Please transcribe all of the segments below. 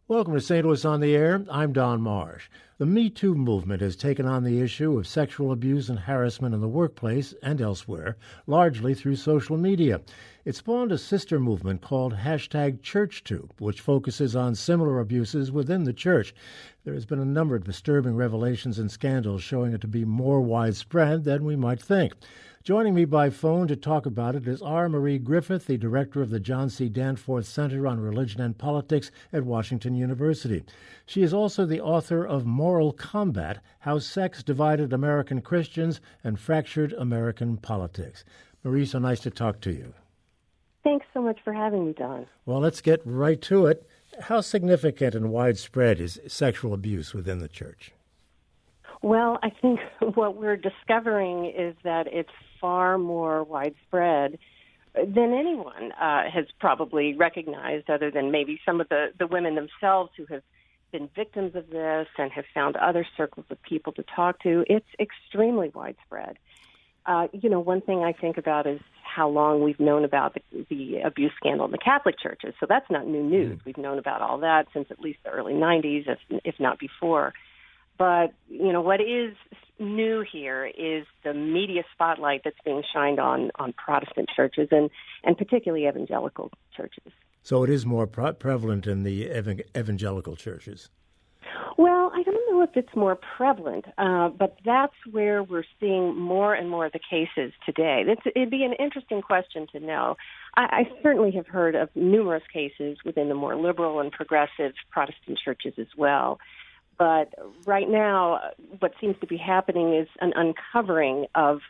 Welcome to St. Louis on the Air. I'm Don Marsh. The Me Too movement has taken on the issue of sexual abuse and harassment in the workplace and elsewhere, largely through social media. It spawned a sister movement called #ChurchToo, which focuses on similar abuses within the church. There has been a number of disturbing revelations and scandals showing it to be more widespread than we might think. Joining me by phone to talk about it is R. Marie Griffith, the director of the John C. Danforth Center on Religion and Politics at Washington University. She is also the author of Moral Combat: How Sex Divided American Christians and Fractured American Politics. Marie, so nice to talk to you. Thanks so much for having me, Don. Well, let's get right to it. How significant and widespread is sexual abuse within the church? Well, I think what we're discovering is that it's far more widespread than anyone has probably recognized, other than maybe some of the women themselves who have been victims of this and have found other circles of people to talk to. It's extremely widespread. One thing I think about is how long we've known about the abuse scandal in the Catholic churches. So that's not new news. We've known about all that since at least the early 90s, if not before. But, what is new here is the media spotlight that's being shined on Protestant churches and particularly evangelical churches. So it is more prevalent in the evangelical churches. Well, I don't know if it's more prevalent, but that's where we're seeing more and more of the cases today. It'd be an interesting question to know. I certainly have heard of numerous cases within the more liberal and progressive Protestant churches as well. But right now, what seems to be happening is an uncovering of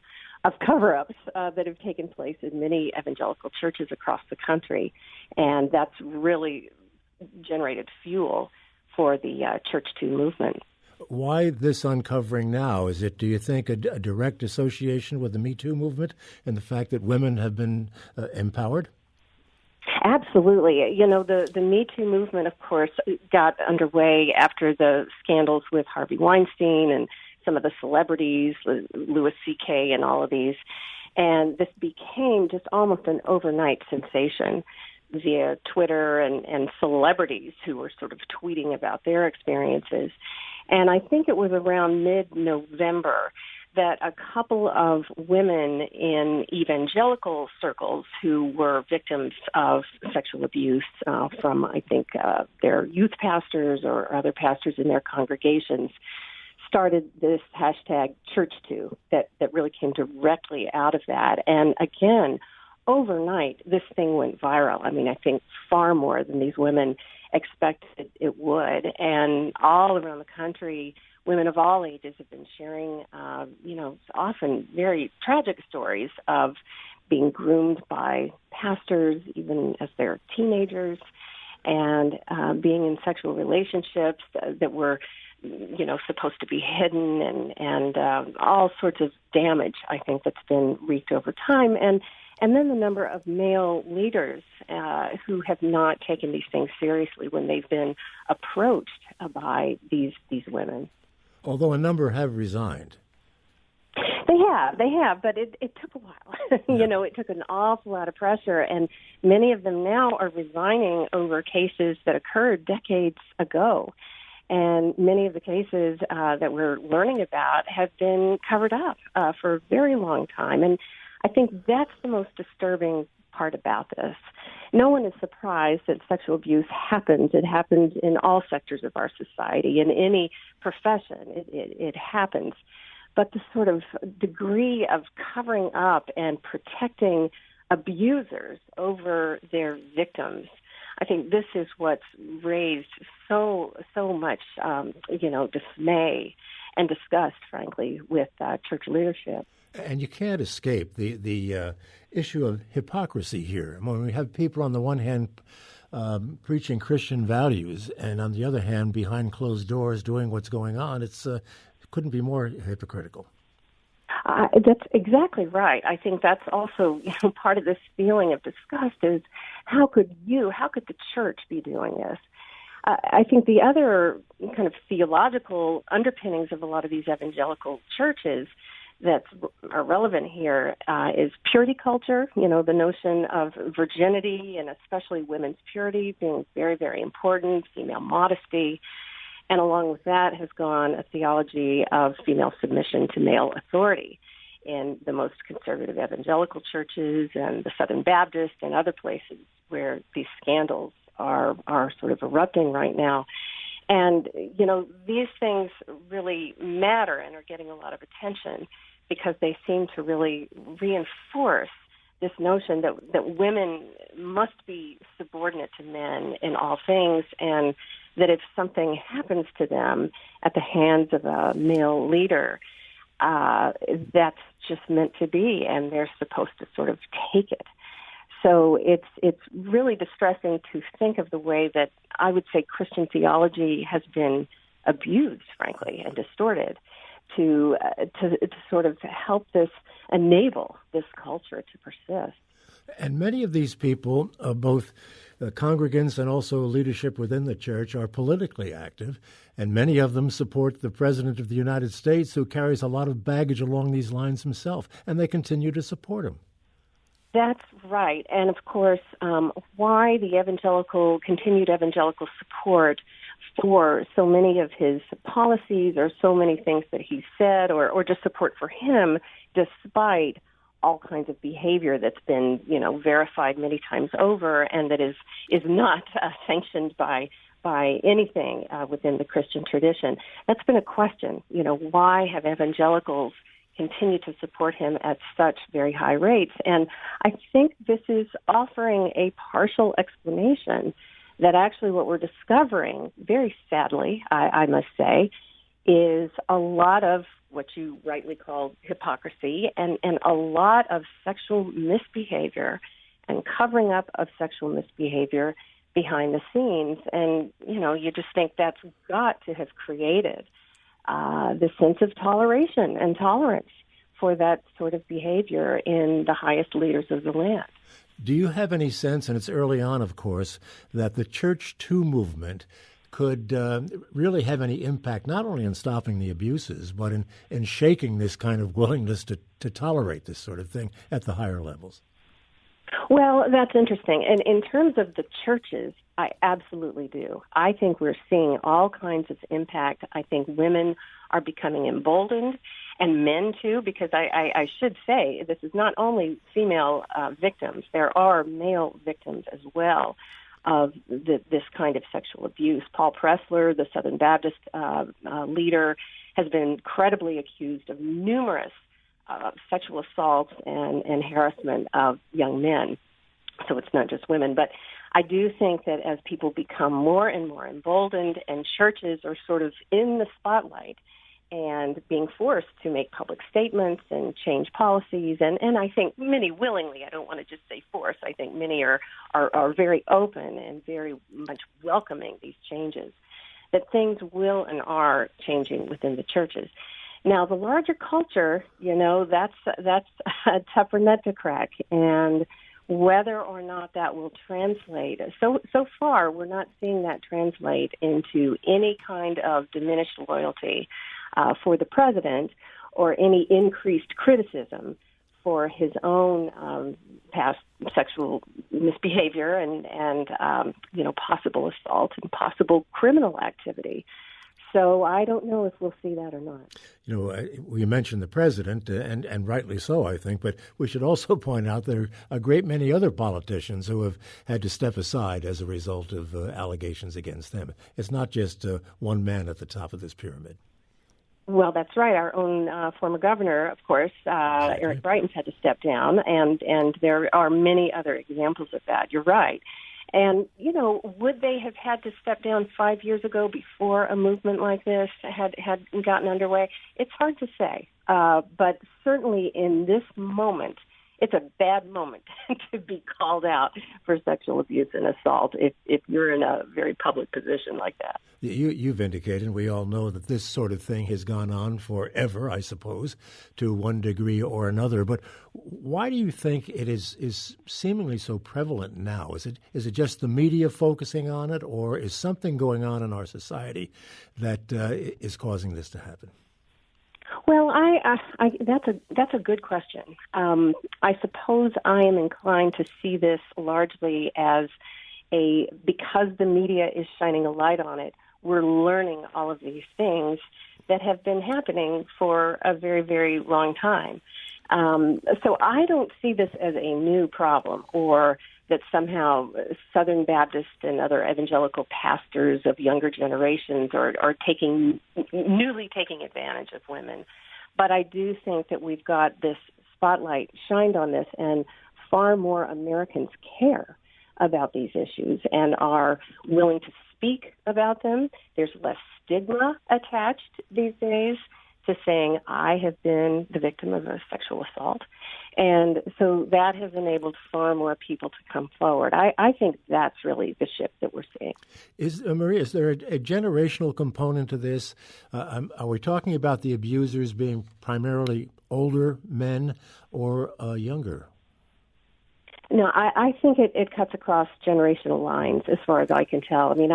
cover-ups that have taken place in many evangelical churches across the country, and that's really generated fuel for the ChurchToo movement. Why this uncovering now? Is it, do you think, a direct association with the Me Too movement and the fact that women have been empowered? Absolutely. The Me Too movement, of course, got underway after the scandals with Harvey Weinstein and some of the celebrities, Louis C.K. and all of these. And this became just almost an overnight sensation via Twitter and celebrities who were sort of tweeting about their experiences. And I think it was around mid-November that a couple of women in evangelical circles who were victims of sexual abuse from, I think, their youth pastors or other pastors in their congregations started this #ChurchToo that really came directly out of that. And again, overnight, this thing went viral. I mean, I think far more than these women expected it would. And all around the country, women of all ages have been sharing, often very tragic stories of being groomed by pastors, even as they're teenagers, and being in sexual relationships that were, supposed to be hidden, and all sorts of damage, I think, that's been wreaked over time. And then the number of male leaders who have not taken these things seriously when they've been approached by these women. Although a number have resigned. They have, but it took a while. Yeah. It took an awful lot of pressure, and many of them now are resigning over cases that occurred decades ago. And many of the cases that we're learning about have been covered up for a very long time. And I think that's the most disturbing part about this. No one is surprised that sexual abuse happens. It happens in all sectors of our society, in any profession. It happens. But the sort of degree of covering up and protecting abusers over their victims, I think this is what's raised so much, dismay and disgust, frankly, with church leadership. And you can't escape the issue of hypocrisy here. When we have people on the one hand preaching Christian values, and on the other hand, behind closed doors doing what's going on, it couldn't be more hypocritical. That's exactly right. I think that's also part of this feeling of disgust is how could the church be doing this? I think the other kind of theological underpinnings of a lot of these evangelical churches that are relevant here is purity culture, the notion of virginity and especially women's purity being very, very important, female modesty. And along with that has gone a theology of female submission to male authority in the most conservative evangelical churches and the Southern Baptist and other places where these scandals are sort of erupting right now. And, these things really matter and are getting a lot of attention because they seem to really reinforce this notion that women must be subordinate to men in all things, and that if something happens to them at the hands of a male leader, that's just meant to be, and they're supposed to sort of take it. So it's really distressing to think of the way that I would say Christian theology has been abused, frankly, and distorted to sort of help enable this culture to persist. And many of these people, both congregants and also leadership within the church, are politically active, and many of them support the President of the United States, who carries a lot of baggage along these lines himself, and they continue to support him. That's right. And of course, why the continued evangelical support for so many of his policies or so many things that he said, or just support for him, despite all kinds of behavior that's been, verified many times over and that is not sanctioned by anything within the Christian tradition. That's been a question. Why have evangelicals continue to support him at such very high rates? And I think this is offering a partial explanation that actually what we're discovering, very sadly, I must say, is a lot of what you rightly call hypocrisy and a lot of sexual misbehavior and covering up of sexual misbehavior behind the scenes. And, you just think that's got to have created the sense of toleration and tolerance for that sort of behavior in the highest leaders of the land. Do you have any sense, and it's early on, of course, that the Church Too movement could really have any impact not only in stopping the abuses, but in shaking this kind of willingness to tolerate this sort of thing at the higher levels? Well, that's interesting. And in terms of the churches, I absolutely do. I think we're seeing all kinds of impact. I think women are becoming emboldened, and men too, because I should say this is not only female victims. There are male victims as well of this kind of sexual abuse. Paul Pressler, the Southern Baptist leader, has been credibly accused of numerous sexual assaults and harassment of young men. So it's not just women. But I do think that as people become more and more emboldened and churches are sort of in the spotlight and being forced to make public statements and change policies, and I think many willingly, I don't want to just say force, I think many are very open and very much welcoming these changes, that things will and are changing within the churches. Now, the larger culture, that's a tougher nut to crack, and whether or not that will translate. So far, we're not seeing that translate into any kind of diminished loyalty for the president or any increased criticism for his own past sexual misbehavior and possible assault and possible criminal activity. So I don't know if we'll see that or not. We mentioned the president, and rightly so, I think, but we should also point out there are a great many other politicians who have had to step aside as a result of allegations against them. It's not just one man at the top of this pyramid. Well, that's right. Our own former governor, of course, Eric Brighton's had to step down, and there are many other examples of that. You're right. And, would they have had to step down 5 years ago before a movement like this had gotten underway? It's hard to say. But certainly in this moment, it's a bad moment to be called out for sexual abuse and assault if you're in a very public position like that. You've indicated, and we all know, that this sort of thing has gone on forever, I suppose, to one degree or another. But why do you think it is seemingly so prevalent now? Is it just the media focusing on it, or is something going on in our society that is causing this to happen? Well, that's a good question. I suppose I am inclined to see this largely as because the media is shining a light on it, we're learning all of these things that have been happening for a very, very long time. So I don't see this as a new problem, or that somehow Southern Baptist and other evangelical pastors of younger generations are newly taking advantage of women. But I do think that we've got this spotlight shined on this, and far more Americans care about these issues and are willing to speak about them. There's less stigma attached these days to saying, I have been the victim of a sexual assault. And so that has enabled far more people to come forward. I think that's really the shift that we're seeing. Maria, is there a generational component to this? Are we talking about the abusers being primarily older men or younger? No, I think it cuts across generational lines as far as I can tell. I mean,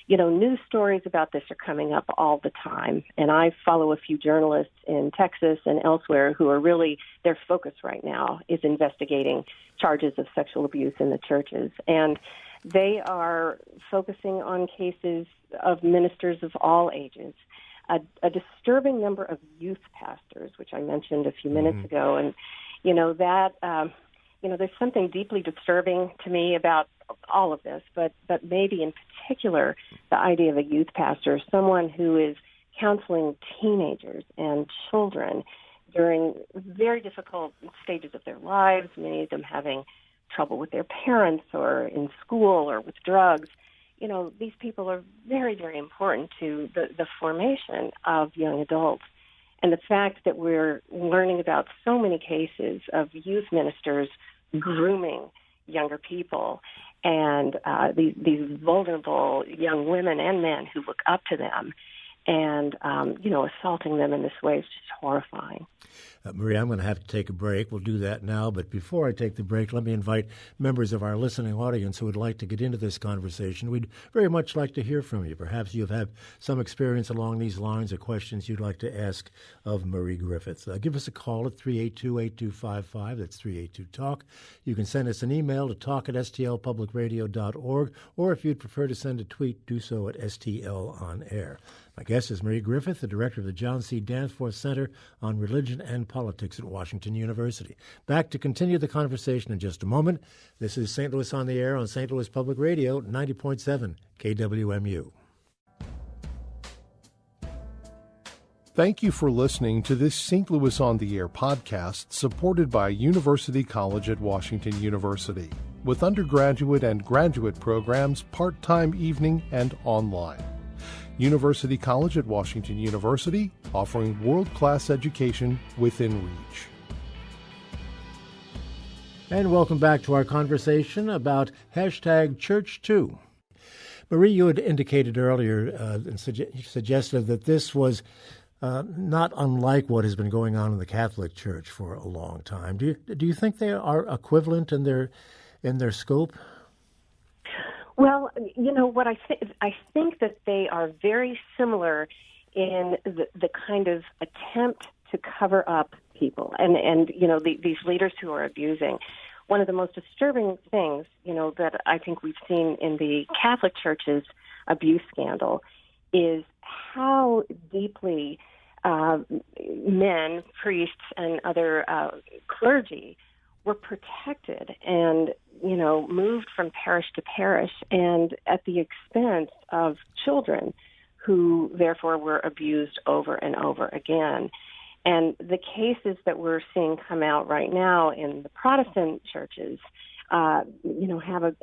news stories about this are coming up all the time, and I follow a few journalists in Texas and elsewhere who are really, their focus right now is investigating charges of sexual abuse in the churches. And they are focusing on cases of ministers of all ages, a disturbing number of youth pastors, which I mentioned a few minutes ago. And, there's something deeply disturbing to me about all of this, but maybe in particular the idea of a youth pastor, someone who is counseling teenagers and children during very difficult stages of their lives, many of them having trouble with their parents or in school or with drugs. These people are very, very important to the formation of young adults. And the fact that we're learning about so many cases of youth ministers grooming younger people and these vulnerable young women and men who look up to them and, assaulting them in this way is just horrifying. Maria, I'm going to have to take a break. We'll do that now. But before I take the break, let me invite members of our listening audience who would like to get into this conversation. We'd very much like to hear from you. Perhaps you've had some experience along these lines or questions you'd like to ask of Marie Griffith. Give us a call at 382-8255. That's 382-TALK. You can send us an email to talk@stlpublicradio.org, or if you'd prefer to send a tweet, do so at STL on air. My guest is Marie Griffith, the director of the John C. Danforth Center on Religion and Politics at Washington University. Back to continue the conversation in just a moment. This is St. Louis on the Air on St. Louis Public Radio, 90.7 KWMU. Thank you for listening to this St. Louis on the Air podcast supported by University College at Washington University, with undergraduate and graduate programs part-time, evening, and online. University College at Washington University, offering world-class education within reach. And welcome back to our conversation about #Church2. Marie, you had indicated earlier and suggested that this was not unlike what has been going on in the Catholic Church for a long time. Do you think they are equivalent in their scope? Well, what I think that they are very similar in the kind of attempt to cover up people and these leaders who are abusing. One of the most disturbing things, that I think we've seen in the Catholic Church's abuse scandal is how deeply men, priests, and other clergy were protected and, moved from parish to parish, and at the expense of children who therefore were abused over and over again. And the cases that we're seeing come out right now in the Protestant churches, have a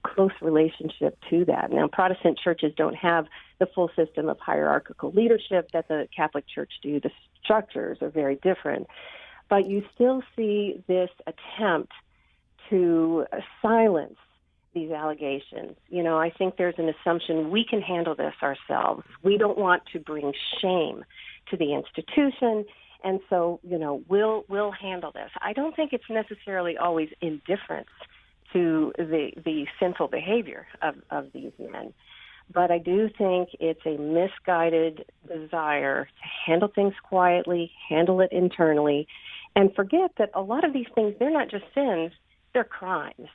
close relationship to that. Now, Protestant churches don't have the full system of hierarchical leadership that the Catholic Church do. The structures are very different. But you still see this attempt to silence these allegations. I think there's an assumption we can handle this ourselves. We don't want to bring shame to the institution, and so, we'll handle this. I don't think it's necessarily always indifference to the sinful behavior of these men. But I do think it's a misguided desire to handle things quietly, handle it internally, and forget that a lot of these things, they're not just sins, they're crimes.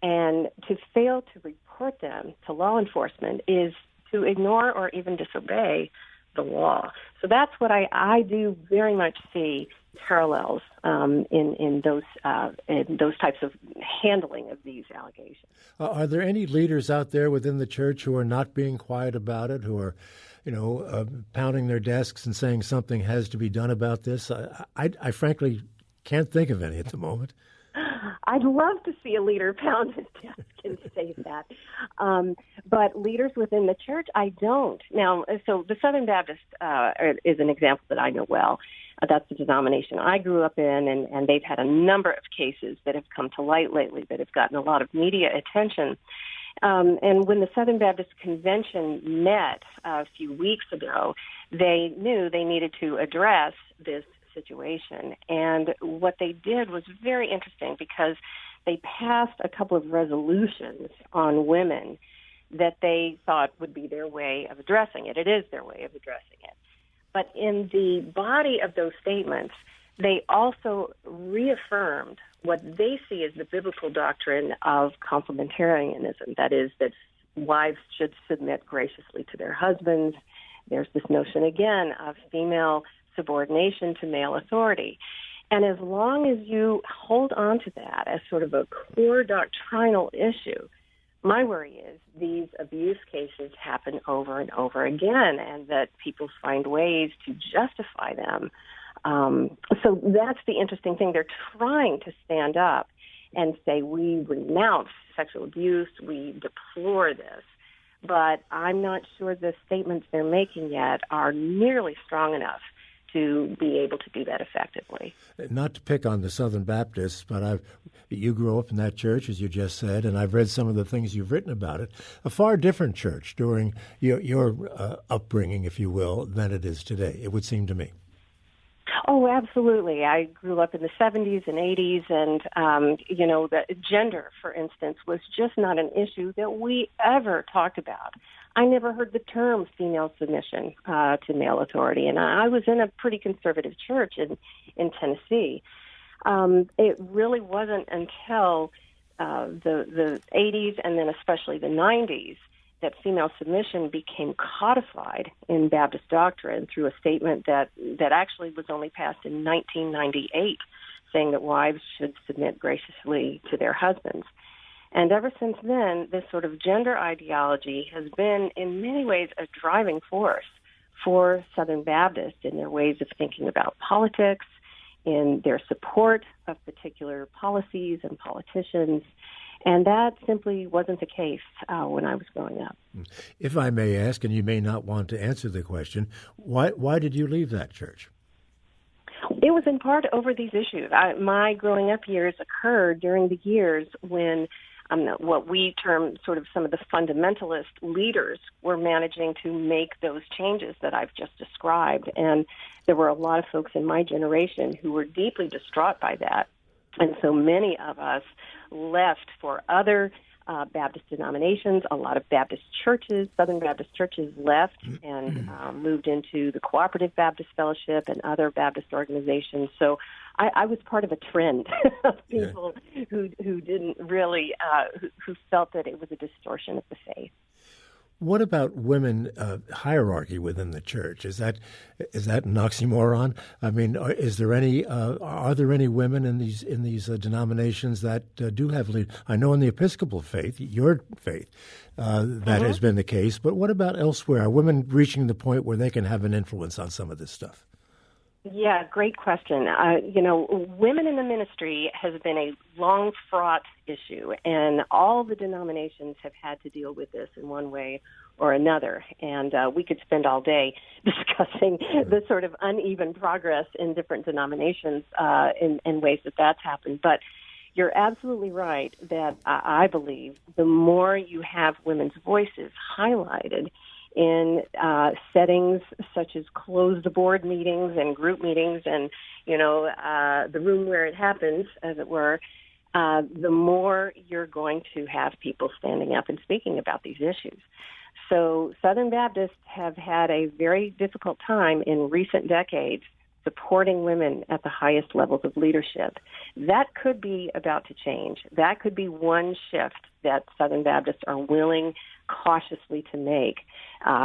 And to fail to report them to law enforcement is to ignore or even disobey the law. So that's what I do very much see parallels in those types of handling of these allegations. Are there any leaders out there within the church who are not being quiet about it, who are, pounding their desks and saying something has to be done about this? I frankly can't think of any at the moment. I'd love to see a leader pound his desk and say that. But leaders within the church, I don't. Now, so the Southern Baptist is an example that I know well. That's the denomination I grew up in, and they've had a number of cases that have come to light lately that have gotten a lot of media attention. And when the Southern Baptist Convention met a few weeks ago, they knew they needed to address this situation. And what they did was very interesting because they passed a couple of resolutions on women that they thought would be their way of addressing it. It is their way of addressing it. But in the body of those statements, they also reaffirmed what they see as the biblical doctrine of complementarianism. That is, that wives should submit graciously to their husbands. There's this notion, again, of female subordination to male authority. And as long as you hold on to that as sort of a core doctrinal issue, my worry is these abuse cases happen over and over again, and that people find ways to justify them. So that's the interesting thing. They're trying to stand up and say, we renounce sexual abuse, we deplore this. But I'm not sure the statements they're making yet are nearly strong enough to be able to do that effectively. Not to pick on the Southern Baptists, but you grew up in that church, as you just said, and I've read some of the things you've written about it. A far different church during your upbringing, if you will, than it is today, it would seem to me. Oh, absolutely. I grew up in the 70s and 80s, and, the gender, for instance, was just not an issue that we ever talked about. I never heard the term female submission to male authority, and I was in a pretty conservative church in Tennessee. It really wasn't until the 80s and then especially the 90s that female submission became codified in Baptist doctrine through a statement that actually was only passed in 1998, saying that wives should submit graciously to their husbands. And ever since then, this sort of gender ideology has been, in many ways, a driving force for Southern Baptists in their ways of thinking about politics, in their support of particular policies and politicians. And that simply wasn't the case when I was growing up. If I may ask, and you may not want to answer the question, why did you leave that church? It was in part over these issues. My growing up years occurred during the years when what we term sort of some of the fundamentalist leaders were managing to make those changes that I've just described. And there were a lot of folks in my generation who were deeply distraught by that. And so many of us left for other Baptist denominations. A lot of Baptist churches, Southern Baptist churches, left and moved into the Cooperative Baptist Fellowship and other Baptist organizations. So I was part of a trend of people who didn't really, who felt that it was a distortion of the faith. What about women hierarchy within the church? Is that an oxymoron? I mean, are there any women in these denominations that do have lead? I know in the Episcopal faith, your faith, that has been the case. But what about elsewhere? Are women reaching the point where they can have an influence on some of this stuff? Yeah, great question. Women in the ministry has been a long fraught issue, and all the denominations have had to deal with this in one way or another. And we could spend all day discussing the sort of uneven progress in different denominations in ways that that's happened. But you're absolutely right that I believe the more you have women's voices highlighted in settings such as closed board meetings and group meetings and, the room where it happens, as it were, the more you're going to have people standing up and speaking about these issues. So Southern Baptists have had a very difficult time in recent decades supporting women at the highest levels of leadership. That could be about to change. That could be one shift that Southern Baptists are willing cautiously to make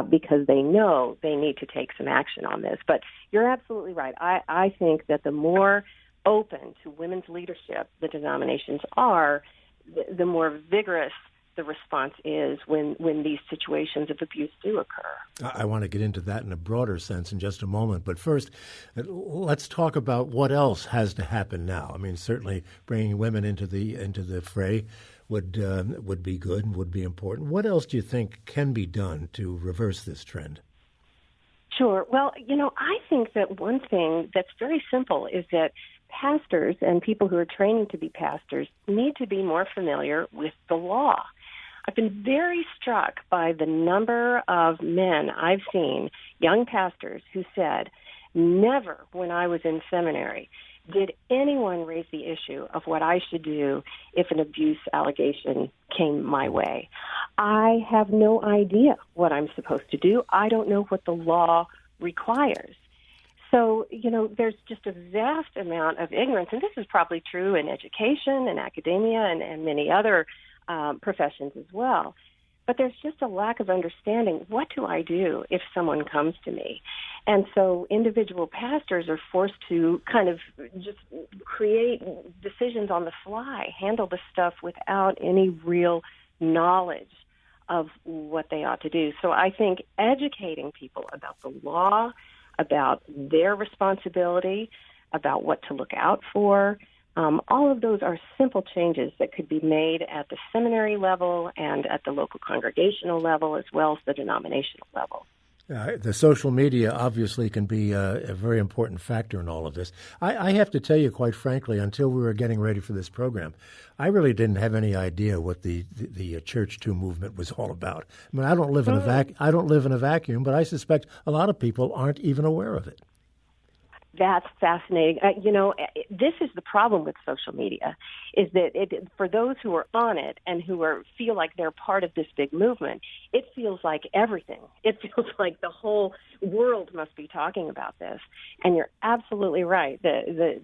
because they know they need to take some action on this. But you're absolutely right. I think that the more open to women's leadership the denominations are, the more vigorous the response is when these situations of abuse do occur. I want to get into that in a broader sense in just a moment. But first, let's talk about what else has to happen now. I mean, certainly bringing women into the fray would be good and would be important. What else do you think can be done to reverse this trend? Sure. Well, I think that one thing that's very simple is that pastors and people who are training to be pastors need to be more familiar with the law. I've been very struck by the number of men I've seen, young pastors, who said, never when I was in seminary did anyone raise the issue of what I should do if an abuse allegation came my way. I have no idea what I'm supposed to do. I don't know what the law requires. So, there's just a vast amount of ignorance, and this is probably true in education and academia and many other professions as well. But there's just a lack of understanding. What do I do if someone comes to me? And so individual pastors are forced to kind of just create decisions on the fly, handle the stuff without any real knowledge of what they ought to do. So I think educating people about the law, about their responsibility, about what to look out for, all of those are simple changes that could be made at the seminary level and at the local congregational level as well as the denominational level. The social media obviously can be a very important factor in all of this. I have to tell you, quite frankly, until we were getting ready for this program, I really didn't have any idea what the Church Too movement was all about. I mean, I don't live in a vacuum, but I suspect a lot of people aren't even aware of it. That's fascinating. This is the problem with social media, is that for those who are on it and who feel like they're part of this big movement, it feels like everything. It feels like the whole world must be talking about this. And you're absolutely right. The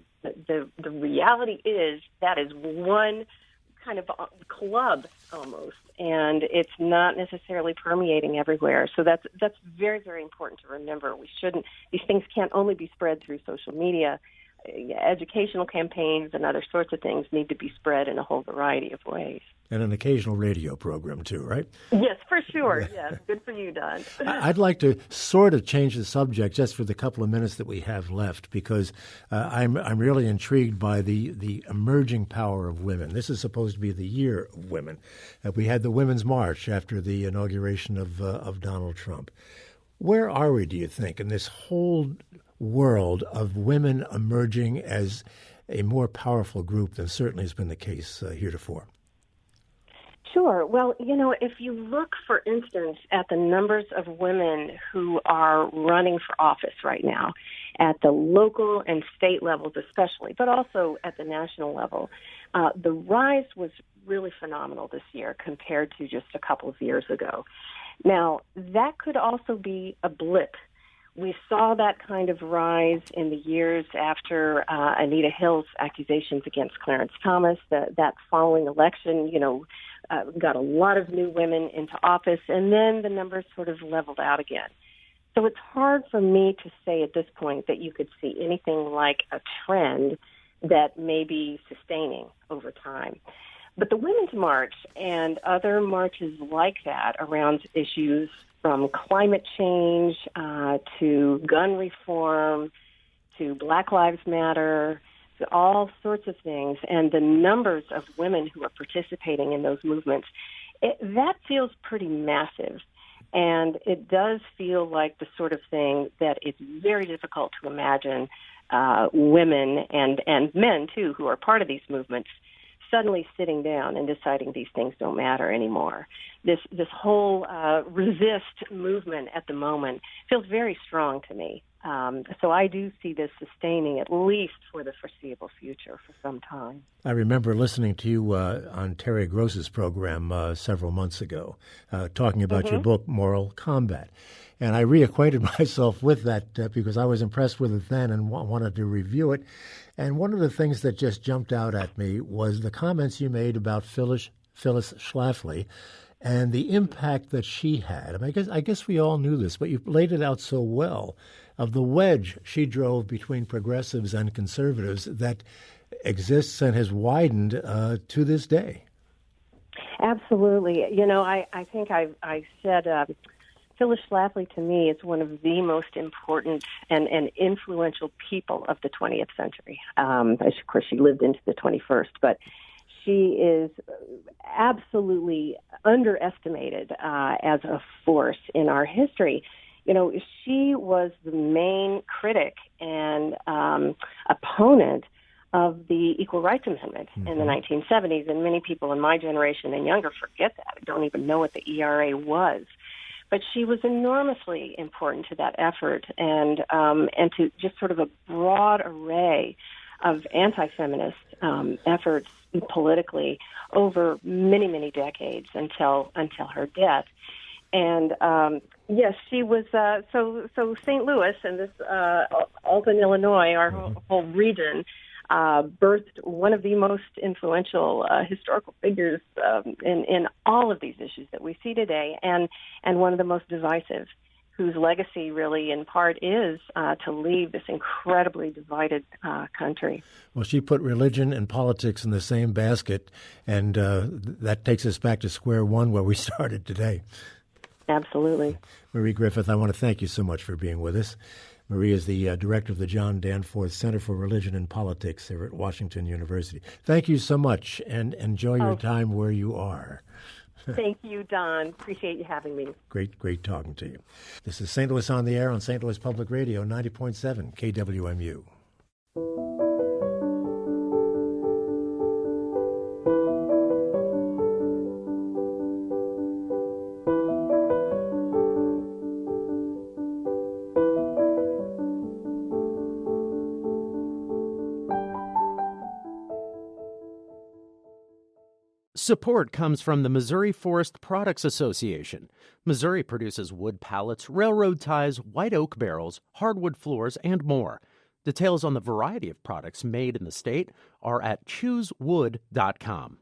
reality is that is one kind of club almost, and it's not necessarily permeating everywhere. So that's very, very important to remember. These things can't only be spread through social media. Educational campaigns and other sorts of things need to be spread in a whole variety of ways. And an occasional radio program, too, right? Yes, for sure. Yes. Good for you, Don. I'd like to sort of change the subject just for the couple of minutes that we have left, because I'm really intrigued by the emerging power of women. This is supposed to be the year of women. We had the Women's March after the inauguration of Donald Trump. Where are we, do you think, in this whole world of women emerging as a more powerful group than certainly has been the case heretofore? Sure. Well, if you look, for instance, at the numbers of women who are running for office right now, at the local and state levels especially, but also at the national level, the rise was really phenomenal this year compared to just a couple of years ago. Now, that could also be a blip. We saw that kind of rise in the years after Anita Hill's accusations against Clarence Thomas. That following election, got a lot of new women into office, and then the numbers sort of leveled out again. So it's hard for me to say at this point that you could see anything like a trend that may be sustaining over time. But the Women's March and other marches like that around issues from climate change to gun reform to Black Lives Matter, to all sorts of things, and the numbers of women who are participating in those movements, that feels pretty massive. And it does feel like the sort of thing that it's very difficult to imagine women and men, too, who are part of these movements, suddenly sitting down and deciding these things don't matter anymore. this whole resist movement at the moment feels very strong to me. So I do see this sustaining at least for the foreseeable future for some time. I remember listening to you on Terry Gross's program several months ago, talking about your book, Moral Combat. And I reacquainted myself with that because I was impressed with it then and wanted to review it. And one of the things that just jumped out at me was the comments you made about Phyllis Schlafly and the impact that she had. I mean, I guess we all knew this, but you laid it out so well of the wedge she drove between progressives and conservatives that exists and has widened to this day. Absolutely. You know, I think I said Phyllis Schlafly to me is one of the most important and influential people of the 20th century. Of course, she lived into the 21st, but she is absolutely underestimated as a force in our history. You know, she was the main critic and opponent of the Equal Rights Amendment in the 1970s, and many people in my generation and younger forget that. Don't even know what the ERA was. But she was enormously important to that effort and to just sort of a broad array of anti-feminist efforts politically over many, many decades until her death. And yes, she was so St. Louis and this Alton, Illinois, our whole region, birthed one of the most influential historical figures in all of these issues that we see today, and one of the most divisive, whose legacy really, in part, is to leave this incredibly divided country. Well, she put religion and politics in the same basket, and that takes us back to square one where we started today. Absolutely. Marie Griffith, I want to thank you so much for being with us. Marie is the director of the John Danforth Center for Religion and Politics here at Washington University. Thank you so much, and enjoy your time where you are. Thank you, Don. Appreciate you having me. Great talking to you. This is St. Louis on the Air on St. Louis Public Radio, 90.7 KWMU. Support comes from the Missouri Forest Products Association. Missouri produces wood pallets, railroad ties, white oak barrels, hardwood floors, and more. Details on the variety of products made in the state are at choosewood.com.